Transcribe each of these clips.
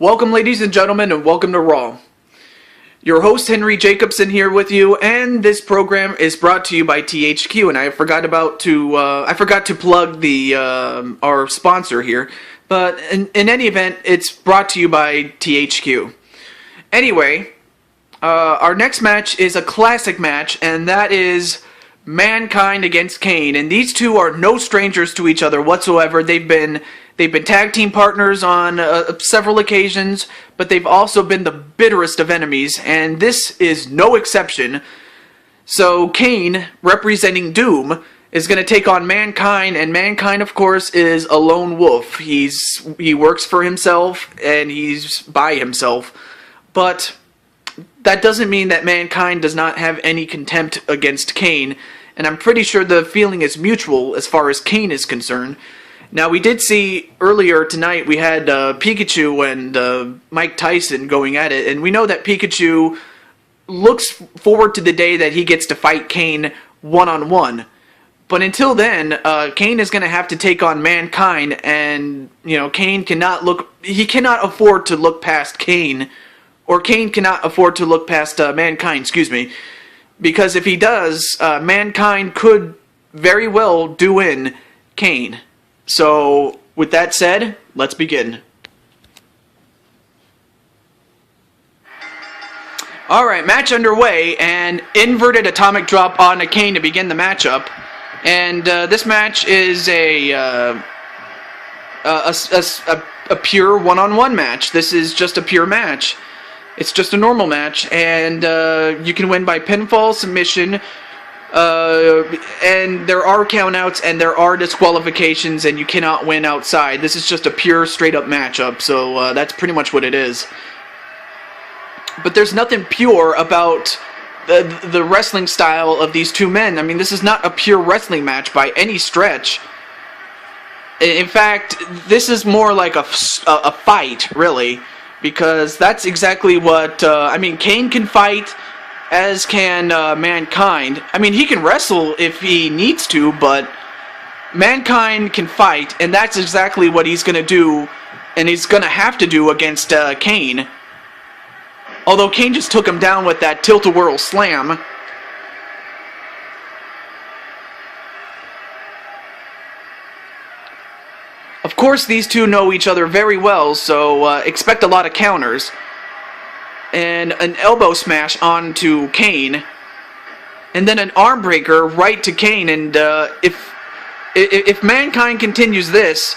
Welcome, ladies and gentlemen, and welcome to Raw. Your host, Henry Jacobson, here with you, and this program is brought to you by THQ, and I forgot to plug the our sponsor here, but in any event, it's brought to you by THQ. Anyway, our next match is a classic match, and that is Mankind against Kane, and these two are no strangers to each other whatsoever. They've been tag team partners on several occasions, but they've also been the bitterest of enemies, and this is no exception. So Kane, representing Doom, is going to take on Mankind, and Mankind, of course, is a lone wolf. He works for himself, and he's by himself. But that doesn't mean that Mankind does not have any contempt against Kane, and I'm pretty sure the feeling is mutual as far as Kane is concerned. Now, we did see earlier tonight, we had Pikachu and Mike Tyson going at it, and we know that Pikachu looks forward to the day that he gets to fight Kane one-on-one. But until then, Kane is going to have to take on Mankind, and, Kane cannot afford to look past Kane, or Kane cannot afford to look past Mankind, because if he does, Mankind could very well do in Kane. So, with that said, let's begin. Alright, match underway, and inverted atomic drop on a Kane to begin the matchup. And this match is a pure one-on-one match. This is just a pure match. It's just a normal match, and you can win by pinfall, submission, and there are countouts and there are disqualifications, and you cannot win outside. This is just a pure straight-up matchup, so that's pretty much what it is. But there's nothing pure about the wrestling style of these two men. I mean, this is not a pure wrestling match by any stretch. In fact, this is more like a fight, really, because that's exactly what, Kane can fight, as can Mankind. I mean, he can wrestle if he needs to, but Mankind can fight, and that's exactly what he's going to do, and he's going to have to do against Kane. Although Kane just took him down with that tilt-a-whirl slam. Of course, these two know each other very well, so expect a lot of counters. And an elbow smash onto Kane, and then an arm breaker right to Kane. And if Mankind continues this,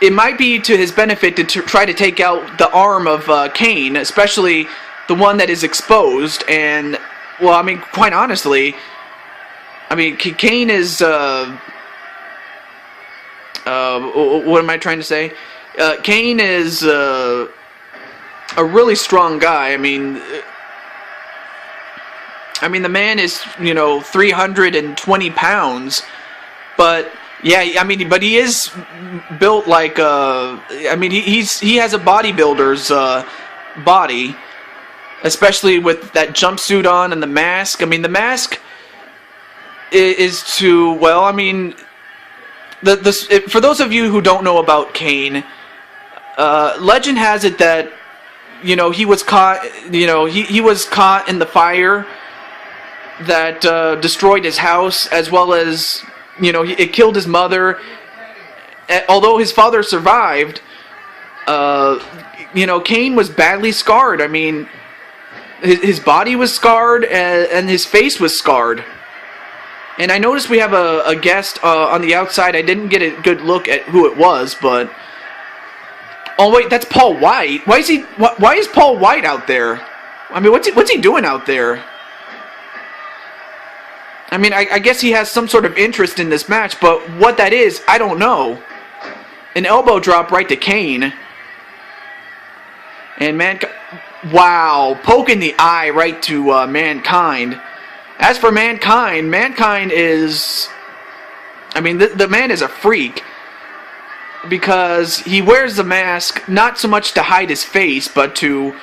it might be to his benefit to try to take out the arm of Kane, especially the one that is exposed. And, well, I mean, quite honestly, Kane is what am I trying to say? Kane is a really strong guy. I mean, the man is, 320 pounds, but yeah, but he is built like he has a bodybuilder's body, especially with that jumpsuit on and the mask. I mean, the mask is to, well, for those of you who don't know about Kane, legend has it that he was caught. He was caught in the fire that destroyed his house, as well as it killed his mother. Although his father survived, Kane was badly scarred. I mean, his body was scarred, and his face was scarred. And I noticed we have a guest on the outside. I didn't get a good look at who it was, but. Oh wait, that's Paul White. Why is Paul White out there? I mean, what's he doing out there? I mean, I guess he has some sort of interest in this match, but what that is, I don't know. An elbow drop right to Kane. And wow, poke in the eye right to Mankind. As for Mankind is, the man is a freak. Because he wears the mask not so much to hide his face, but to,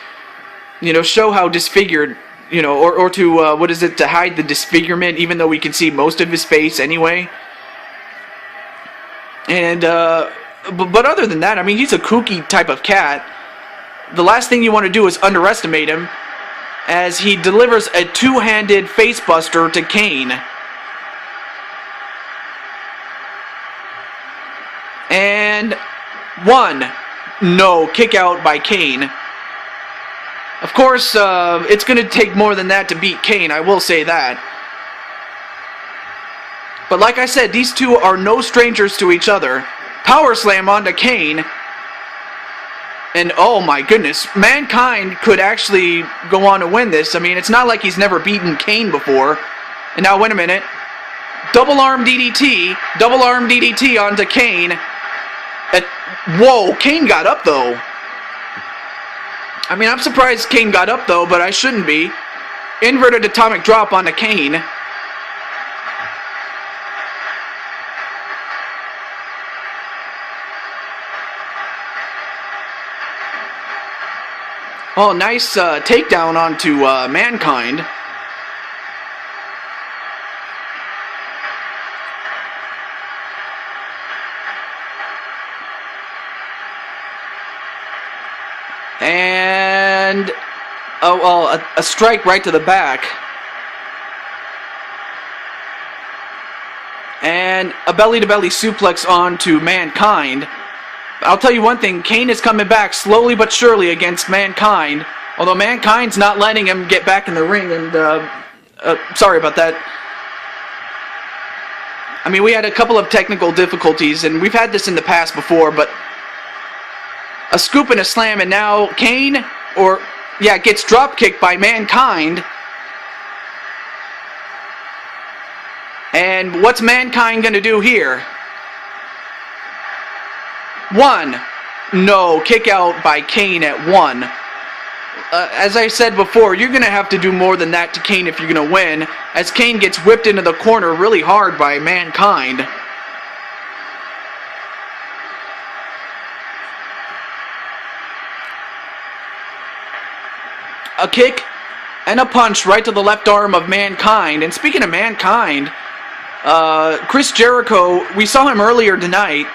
show how disfigured, or to, to hide the disfigurement, even though we can see most of his face anyway. And, but other than that, he's a kooky type of cat. the last thing you want to do is underestimate him, as he delivers a two-handed facebuster to Kane. And 1. No, kick out by Kane. Of course, it's going to take more than that to beat Kane, I will say that. But like I said, these two are no strangers to each other. Power slam onto Kane. And oh my goodness, Mankind could actually go on to win this. I mean, it's not like he's never beaten Kane before. And now, wait a minute. Double arm DDT onto Kane. And, whoa, Kane got up though. I mean, I'm surprised Kane got up though, but I shouldn't be. Inverted atomic drop onto Kane. Oh, nice takedown onto Mankind. And a strike right to the back. And a belly-to-belly suplex onto Mankind. I'll tell you one thing, Kane is coming back slowly but surely against Mankind. Although Mankind's not letting him get back in the ring, and sorry about that. I mean, we had a couple of technical difficulties, and we've had this in the past before, but a scoop and a slam, and now Kane, gets drop kicked by Mankind. And what's Mankind gonna do here? 1. No, kick out by Kane at 1. As I said before, you're going to have to do more than that to Kane if you're going to win, as Kane gets whipped into the corner really hard by Mankind. A kick and a punch right to the left arm of Mankind. And speaking of Mankind, Chris Jericho, we saw him earlier tonight.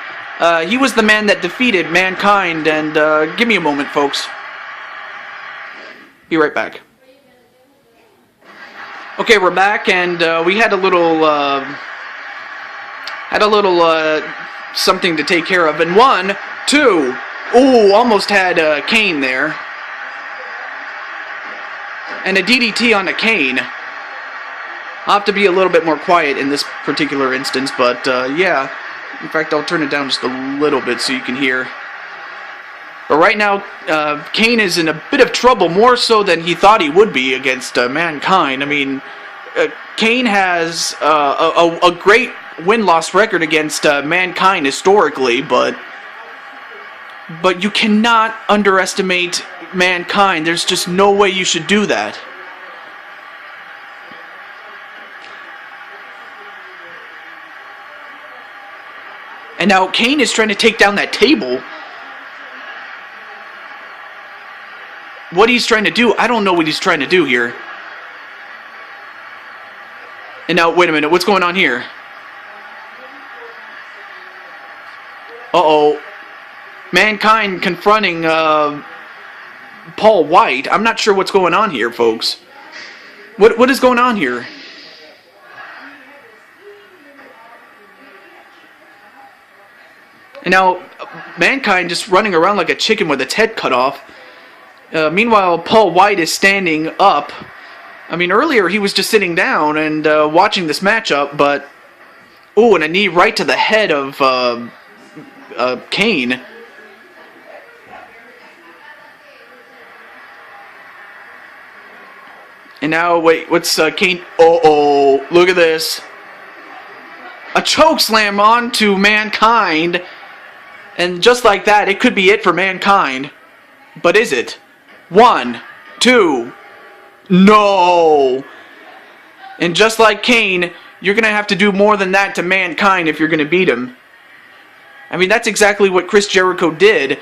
He was the man that defeated Mankind, and give me a moment, folks. Be right back. Okay, we're back, and we had a little something to take care of. And 1, 2, ooh, almost had Kane there, and a DDT on a Kane. I'll have to be a little bit more quiet in this particular instance, but yeah. In fact, I'll turn it down just a little bit so you can hear. But right now, Kane is in a bit of trouble, more so than he thought he would be against Mankind. I mean, Kane has a great win-loss record against Mankind historically, but you cannot underestimate Mankind. There's just no way you should do that. And now Kane is trying to take down that table. What he's trying to do, I don't know what he's trying to do here. And now, wait a minute, what's going on here? Uh-oh. Mankind confronting Paul White. I'm not sure what's going on here, folks. What is going on here? And now, Mankind just running around like a chicken with its head cut off. Meanwhile, Paul White is standing up. I mean, earlier he was just sitting down and watching this matchup, but... Ooh, and a knee right to the head of Kane. And now, wait, what's Kane? Uh-oh, look at this. A choke slam onto Mankind. And just like that, it could be it for Mankind. But is it? 1, 2, no! And just like Kane, you're going to have to do more than that to Mankind if you're going to beat him. I mean, that's exactly what Chris Jericho did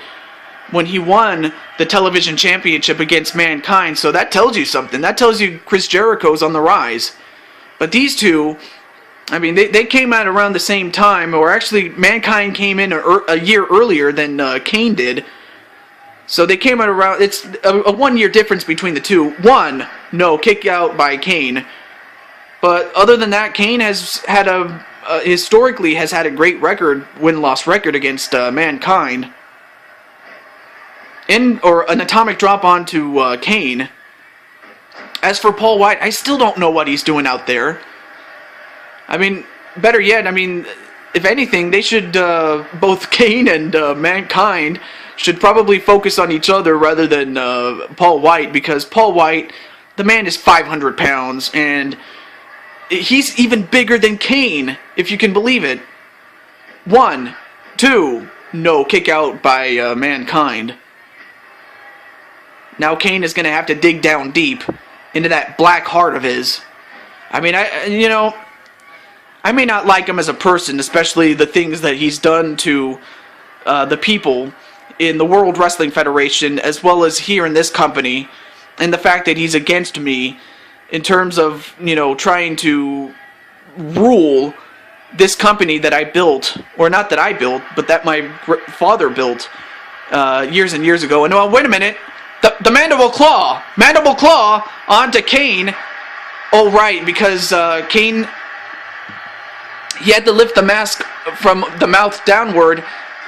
when he won the television championship against Mankind. So that tells you something. That tells you Chris Jericho's on the rise. But these two... I mean, they came out around the same time, or actually, Mankind came in a year earlier than Kane did. So they came out around. It's a 1 year difference between the two. One, no, kick out by Kane. But other than that, Kane has had historically has had a great record, win-loss record against Mankind. Or an atomic drop onto Kane. As for Paul White, I still don't know what he's doing out there. I mean, better yet, if anything, they should, both Kane and Mankind should probably focus on each other rather than Paul White, because Paul White, the man is 500 pounds, and he's even bigger than Kane, if you can believe it. 1, 2, no kick out by Mankind. Now Kane is going to have to dig down deep into that black heart of his. I may not like him as a person, especially the things that he's done to the people in the World Wrestling Federation, as well as here in this company, and the fact that he's against me in terms of, trying to rule this company that I built, or not that I built, but that my father built years and years ago. And wait a minute, the Mandible Claw onto Kane. Oh right, because Kane, he had to lift the mask from the mouth downward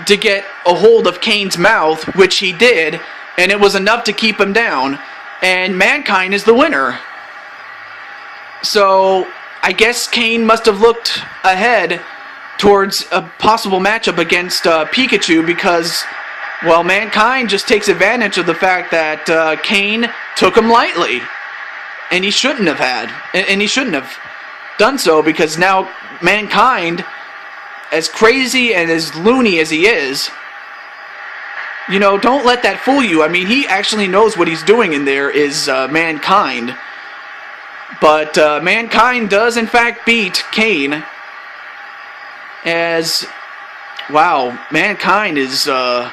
to get a hold of Kane's mouth, which he did, and it was enough to keep him down. And Mankind is the winner. So I guess Kane must have looked ahead towards a possible matchup against Pikachu, because, well, Mankind just takes advantage of the fact that Kane took him lightly. And he shouldn't have and he shouldn't have done so, because now Mankind, as crazy and as loony as he is, don't let that fool you. He actually knows what he's doing in there is Mankind. But Mankind does, in fact, beat Kane. Wow, Mankind is, man,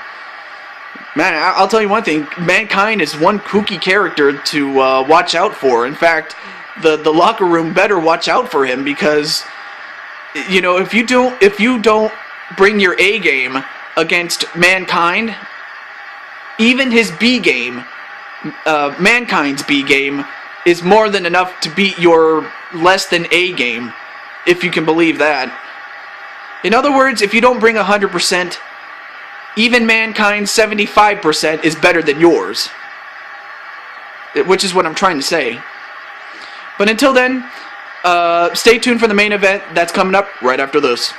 I'll tell you one thing. Mankind is one kooky character to watch out for. In fact, the locker room better watch out for him, because, if you don't bring your A game against Mankind, even his B game, Mankind's B game, is more than enough to beat your less than A game, if you can believe that. In other words, if you don't bring 100%, even Mankind's 75% is better than yours. Which is what I'm trying to say. But until then, stay tuned for the main event that's coming up right after this.